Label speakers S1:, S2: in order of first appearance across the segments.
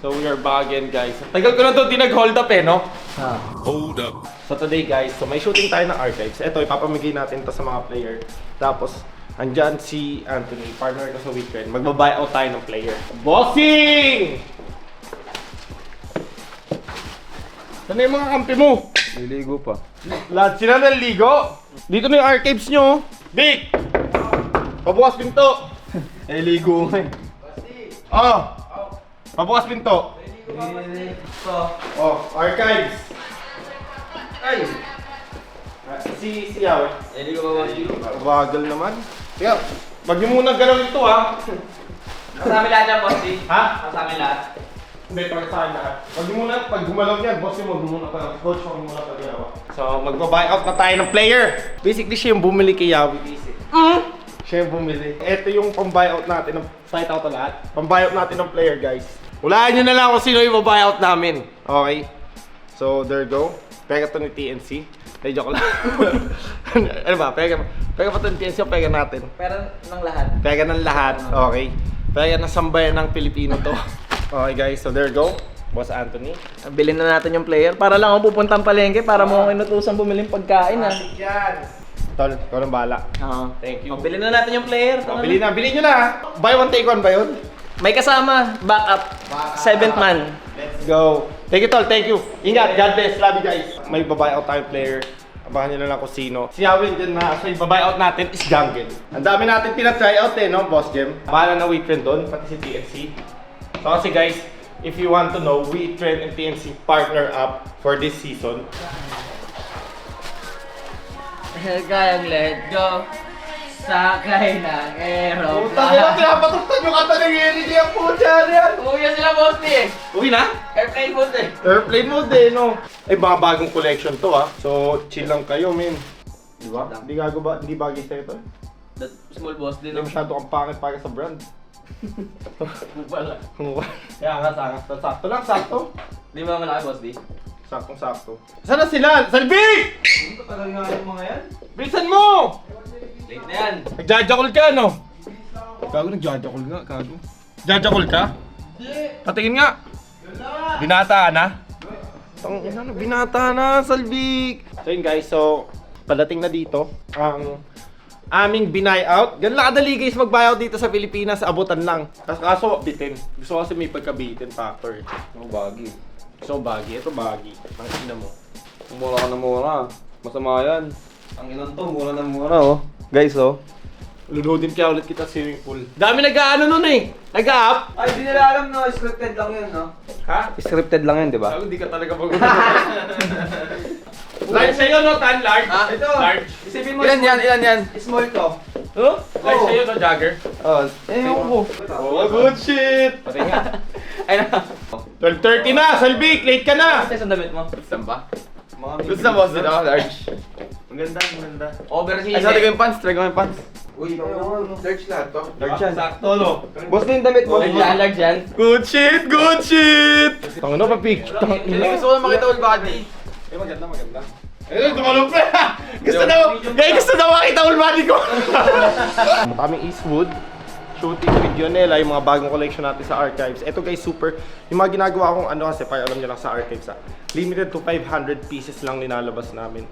S1: So we are back again, guys. Tagal ko na to di nag-hold up no?
S2: Hold up.
S1: So today guys, so may shooting tayo ng archives. Ito, ipapamigay natin to sa mga player. Tapos, andyan si Anthony, partner ko sa weekend. Magbabuy out tayo ng player. Bossing! Saan na yung mga kampi mo?
S3: Niligo pa.
S1: Lahat sila naliligo. Dito na yung archives nyo. Vic! Pabukas pinto.
S3: Niligo nga eh.
S1: Oh! Pabukas pinto. Oh, archives. Ay! Si Yaw.
S3: Niligo pa ba?
S1: Bagal naman. Kaya, wag niyo muna galaw ito ha.
S3: Kasama lahat yan, boss.
S1: Ha?
S3: Kasama lahat.
S1: Hindi, para sa akin lahat. Wag niyo muna, pag gumalaw yan, boss yung wag muna pa. Coach, wag muna pa ginawa. So, magbabuyout na tayo ng player. Basically, siya yung bumili kay Yawi. Siya yung bumili. Ito yung pang-buyout natin. Fight out na lahat. Pang-buyout natin ng player, guys. Hulaan nyo na lang kung sino yung buyout namin. Okay? So, there you go. Pega to ni TNC. Ay, joke lang. Ano ba? Pega pa to ni TNC o pega natin?
S3: Pero ng lahat.
S1: Pega ng lahat. Okay. Pega ng sambayan ng Pilipino to. Okay, guys. So, there you go. Boss Anthony.
S3: Bilhin na natin yung player para lang ako pupuntang palengke para mo ako inutusan bumiling pagkain ha.
S1: Yan. Tol, ikaw nang bahala.
S3: Oo.
S1: Thank you.
S3: Bilhin na natin yung player.
S1: Oh, bilhin nyo na ha. Buy one, take one ba yun?
S3: May kasama, backup, 7th man.
S1: Let's go. Thank you, Tol. Thank you. Ingat. God bless. Love you guys. May babuyout tayong player. Abangan nyo na lang kung sino. Si Yawin dyan na. So, yung babuyout natin is Jungle. Ang dami natin pina-tryout no, Boss Jem? Bahala na weekend doon, pati si TNC. So, kasi guys, if you want to know, we Trend and TNC partner up for this season.
S3: Kayang let go. Sakay ng aeroplane.
S1: Puta nila, pinapatugtog yung kanta ng Energy ang puta yan.
S3: Umuwi na sila, boss eh.
S1: Uwi na?
S3: Airplane mode eh.
S1: Airplane mode no? Ay, mga bagong collection to So, chill lang kayo, men. Di ba? Hindi bagay sa'yo to?
S3: That small boss din.
S1: Hindi masyado kang pangit para sa brand.
S3: Wala.
S1: Kaya angas. Sakto lang, sakto.
S3: Di ba malaki, boss di?
S1: Saktong-sakto. Saan na sila? Salbig!
S3: Hindi pa talaga nga yung mga yan.
S1: Bilisan mo!
S3: Late na yan.
S1: Nagjajakol ka, no? Gago, nagjajakol nga, gago. Jajakol ka? Hindi. Patingin nga. Binata na? Binata na, Salbig! So yun guys, so padating na dito ang aming buyout. Ganun lang kadali guys mag-buyout dito sa Pilipinas, abutan lang. Kaso bitin. Gusto ko kasi may pagka-bitin factor.
S3: Ang bagay.
S1: So baggy, ito baggy. Ang ina mo.
S3: Mura ka na mura. Masama yan. Ang inon to, mura na mura oh. Guys oh.
S1: Luludin kaya ulit kita swimming pool. Dami nag-ano nun eh. Nag-up.
S3: Ay, di nila alam no, scripted lang yun no.
S1: Ha?
S3: Scripted lang yun, di ba?
S1: Sabi, di ka talaga mag-ulit. Large sa'yo no, Tan? Large?
S3: Ito.
S1: Large.
S3: Isipin mo. Ilan. Small to.
S1: Huh? Large sa'yo no, Jagger?
S3: Oh, yung ko.
S1: Oh, good shit!
S3: Pati nga. Ay na.
S1: 12:30 na, Salbik! Late ka na!
S3: Ano yung damit mo?
S4: Saan ba?
S3: Mga
S4: Gusto mo din ako, large.
S3: Ang ganda. Oversize.
S4: Ay, sabi ko yung pants, try ko yung pants.
S3: Uy,
S4: Large lahat to.
S3: large yan.
S1: Sakto no?
S3: Boss din damit mo. Large yan.
S1: Good shit! Tangin na, papik.
S4: Hindi gusto ko na makita whole body.
S1: Eh, maganda. Eh, tumalong pa! Gusto daw makita all body ko! Mataming Eastwood. Shooting with Yonela, yung mga bagong collection natin sa archives. Ito guys, super. Yung mga ginagawa kong ano kasi, para alam nyo lang sa archives limited to 500 pieces lang nilalabas namin.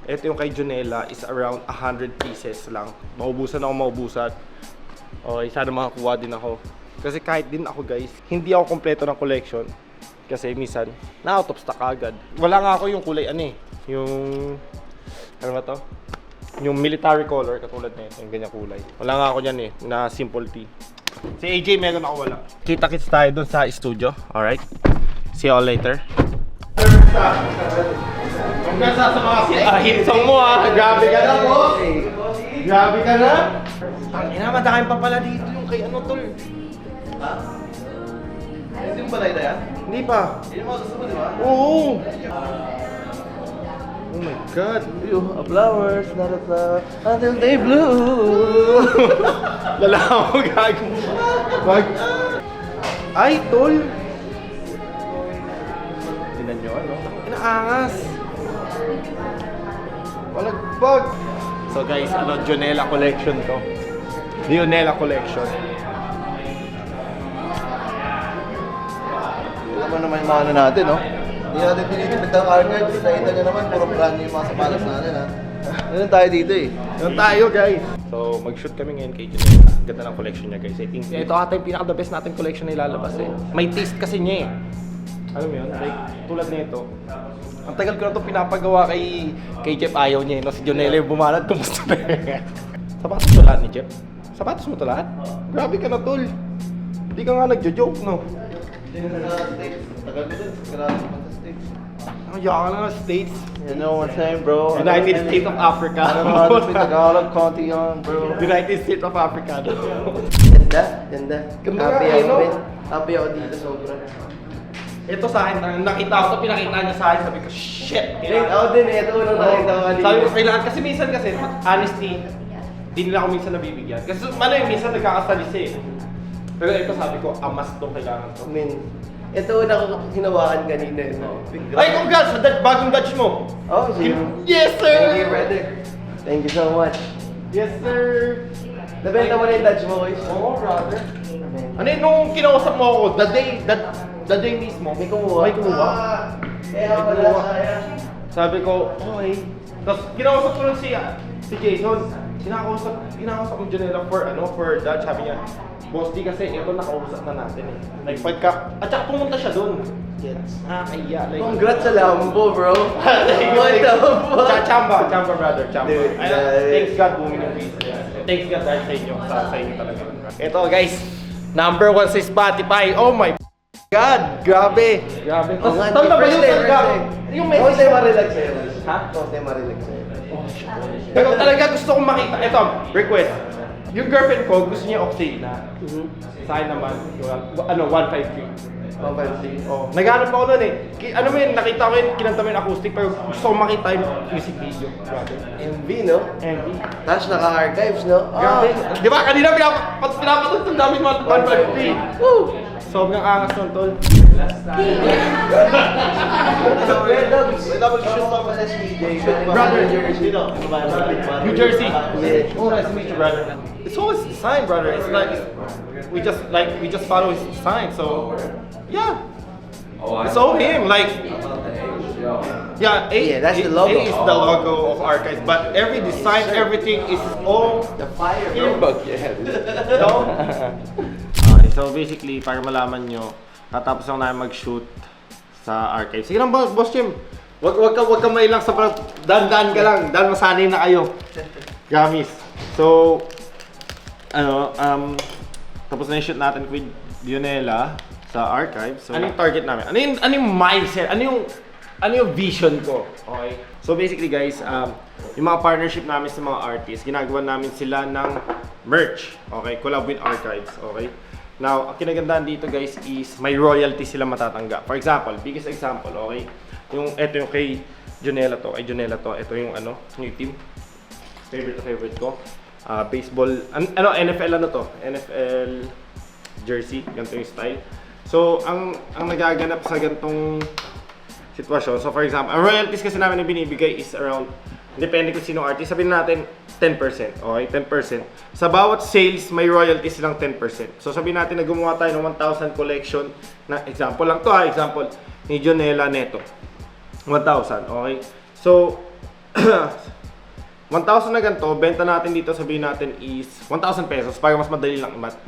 S1: Ito yung kay Jonela is around 100 pieces lang. Maubusan. Okay, sana makakuha din ako. Kasi kahit din ako guys, hindi ako kompleto ng collection. Kasi minsan, na-out of stock agad. Wala nga ako yung kulay yung, ano ba to? Yung military color, katulad na ito, yung ganyan kulay. Wala nga ako yan na simple tee. Si AJ meron ako wala. Kita-kits tayo dun sa studio, alright? See you all later. Congrats sa mga hit song mo Grabe ka na, boss! Grabe ka na! Tangina, madakain pa pala dito yung kay ano, tol.
S3: Ha? Hindi mo ba na yan?
S1: Hindi pa.
S3: Hindi mo susunod, di ba?
S1: Oo! Oh my God!
S3: You are flowers, not a flower, until they bloom.
S1: Lalaman mo, gago. Ay, tol! Tingnan nyo, ano? Inaangas! Walagbag! So guys, Jonela collection to. Jonela collection.
S2: Kita mo naman yung mga ano natin, no? Hindi natin tinitipid ng archives. Nakita nyo naman, puro brand new yung mga sapatos natin, ha? Ganun tayo dito, eh.
S1: Yun tayo, guys. So, mag-shoot kami ngayon kay Janela. Ganda ng collection niya, guys. I think ito ata yung pinaka-the best natin collection na ilalabas, eh. May taste kasi niya, eh. Alam mo yun? Like, tulad nito. Ang tagal ko na ito pinapagawa kay Jeff. Ayaw niya, eh. No? Si Janela yung bumanat. Kumusta na sapatos mo lahat ni Jeff? Sapatos mo ito lahat? Grabe ka na, tol. Hindi ka nga nagjo-joke, no?
S2: Tagal ko dun. Karami pa sa States.
S1: Ang yaka na ng States.
S2: You know what I'm saying, bro?
S1: United States of Africa.
S2: Ano naman, may Tagalog, konti yan, bro.
S1: United States of Africa.
S2: Ganda, ganda.
S1: Ganda
S2: Happy
S1: nga, eh,
S2: ako,
S1: no?
S2: man. Happy ako dito, sobra.
S1: Ito sa akin, nakita ko ito, pinakita niya sa akin, sabi ko, shit!
S2: Wait, ako din eh. Ito unang nakita ko kanina.
S1: Sabi ko, kailangan, kasi minsan kasi, honesty, di nila ako minsan nabibigyan. Kasi ano yung minsan nagkakasalisi eh. Pero ito sabi ko, amas to, kailangan to.
S2: I mean, ito una ko hinawakan kanina eh.
S1: Ay, congrats sa bagong Dutch mo!
S2: Oh, sige.
S1: Yes, sir!
S2: Thank you, brother. Thank you so much.
S1: Yes, sir!
S2: Nabenta mo na yung Dutch mo, guys?
S1: Oo, brother. Ano yun, nung kinausap mo ako, the day mismo,
S2: May kumuha.
S1: May kumuha.
S2: Kaya pala
S1: kumuha.
S2: sayang.
S1: Sabi ko, okay. Tapos kinausap ko lang si Jason. Kinakausap mo Janela for Dutch. Sabi niya, Boss D kasi ito nakausap na natin eh. Like at saka pumunta siya doon. Gets. Kaya like.
S2: Congrats sa Lambo, bro. What the fuck?
S1: Chamba brother, Chamba.
S2: Dude,
S1: Ayan,
S2: nice.
S1: thanks God booming yung peace. Thanks God dahil sa inyo talaga. Ito guys, number 1 sa Spotify. Oh my God, grabe. Grabe.
S2: Oo nga,
S1: Tama ba
S2: first
S1: yung
S2: time,
S1: talaga?
S2: first time.
S1: Yung
S2: Huwag
S1: message.
S2: tayo ma-relax sa'yo.
S1: Ha?
S2: Huwag tayo ma-relax sa'yo.
S1: Pero talaga gusto kong makita. Ito, request. Yung girlfriend ko, gusto niya Oxana. Sa akin naman, 153.
S2: 156.
S1: Oh, naghanap ako nun eh. Ano mo yun, nakita ko yun, kinanta mo yung acoustic, pero gusto ko makita yung music video. Grabe.
S2: MV, no?
S1: MV.
S2: Tapos naka-archives, no?
S1: Grabe. Di ba, kanina pinapatugtog namin mga 153. Woo! Sobrang angas nun, tol. Brother, New Jersey. Oh, nice to meet you, brother. It's always his sign, brother. It's like we just follow his sign. So yeah, it's all him. Like yeah,
S2: Yeah, that's the logo.
S1: A is the logo of Archives, but every design, everything is all
S2: The fire,
S1: him.
S2: bro.
S1: No? Okay, so basically, para malaman nyo, tatapos ako namin mag-shoot sa Archives. Sige lang, Boss Jim. Wag ka mailang sa dan ka lang. Dan masanay na kayo. Promise. So, tapos na yung shoot natin with Janela sa Archives. So, ano yung target namin? Ano yung mindset? Ano yung vision ko? Okay? So basically guys, yung mga partnership namin sa mga artists, ginagawa namin sila ng merch. Okay? Collab with Archives. Okay? Now, ang kinagandaan dito guys is may royalty sila matatanggap. For example, biggest example, okay? Ito yung kay Janela to. Ito yung yung team. Favorite ko. Baseball, NFL NFL jersey, ganito yung style. So, ang nagaganap sa gantong sitwasyon. So, for example, ang royalties kasi namin na binibigay is around, depende kung sino artist, sabihin natin 10%. Okay, 10%. Sa bawat sales, may royalties silang 10%. So, sabihin natin na gumawa tayo ng 1,000 collection, na example lang to example ni Janela Neto. 1,000, okay? So, 1,000 na ganito, benta natin dito, sabihin natin is 1,000 pesos para mas madali lang imat.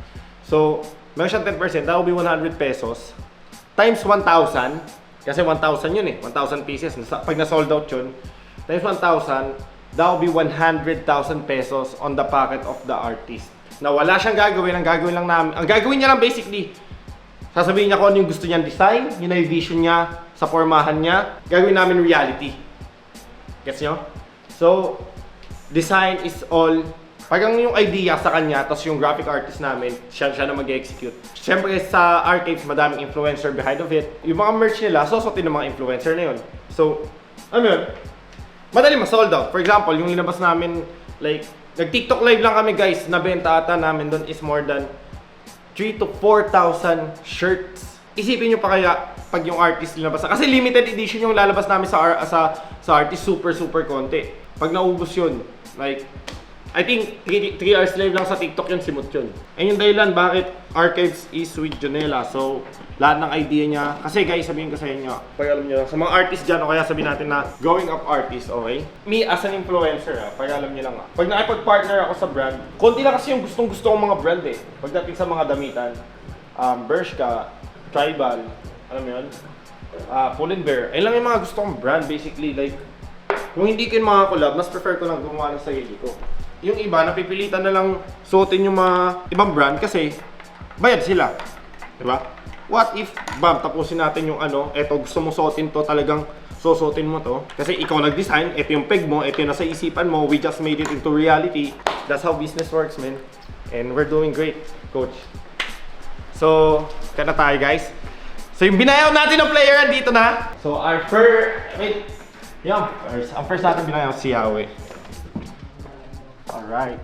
S1: So, meron siyang 10%, that will be 100 pesos times 1,000, kasi 1,000 yun eh, 1,000 pieces. Pag na-sold out yun, times 1,000, that will be 100,000 pesos on the pocket of the artist. Na wala siyang gagawin, ang gagawin niya lang basically, sasabihin niya kung ano yung gusto niyang design, yun na yung vision niya, sa formahan niya, gagawin namin reality. Gets nyo? So, design is all, parang yung idea sa kanya, tapos yung graphic artist namin, siya na mag-execute. Siyempre sa Archives, madaming influencer behind of it. Yung mga merch nila, susutin ng mga influencer na yun. So, ano yun? Madali ma-sold out. For example, yung linabas namin, like, nag-TikTok live lang kami guys, nabenta ata namin doon is more than 3,000 to 4,000 shirts. Isipin nyo pa kaya pag yung artist linabas na. Kasi limited edition yung lalabas namin sa artist, super konti. Pag naubos yun, like, I think 3 hours live lang sa TikTok yun, simot yun. Ayun yung dahilan bakit Archives is with Jonella. So, lahat ng idea niya. Kasi guys, sabihin ko sa inyo, pag alam nyo, sa mga artist dyan, o kaya sabihin natin na growing up artist, okay? Me as an influencer, pag alam nyo lang. Pag nakipag-partner ako sa brand, konti lang kasi yung gustong-gusto kong mga brand eh. Pagdating sa mga damitan, Bershka, Tribal, alam mo yun? Pull & Bear. Ayun lang yung mga gusto kong brand basically. Like, kung hindi ko yung mga collab, mas prefer ko lang gumawa ng sarili ko. Yung iba, napipilitan na lang suotin yung mga ibang brand kasi bayad sila. Diba? What if, bam, tapusin natin yung ano, eto gusto mo suotin to, talagang susuotin mo to. Kasi ikaw nag-design, eto yung peg mo, eto yung nasa isipan mo, we just made it into reality. That's how business works, man. And we're doing great, coach. So, kaya na tayo guys. So yung binayaw natin ng player dito na. So our ang first natin binayaw si Yahweh. Alright.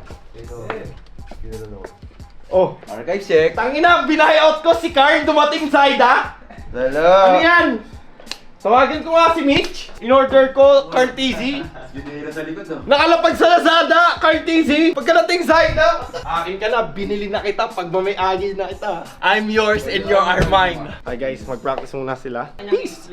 S1: Oh,
S4: Archive check.
S1: tangina, binayout ko si Carl, dumating Zaida.
S2: Lalo!
S1: Ano yan? Tawagin ko nga si Mitch. In-order ko, Carl TZ.
S4: Yun sa likod, no?
S1: Nakalapag sa Lazada, Carl TZ. Pagkadating Zaida, akin ka na, binili na kita pag mamay-agi na kita. I'm yours and you are mine. Hi guys, mag-practice muna sila. Peace!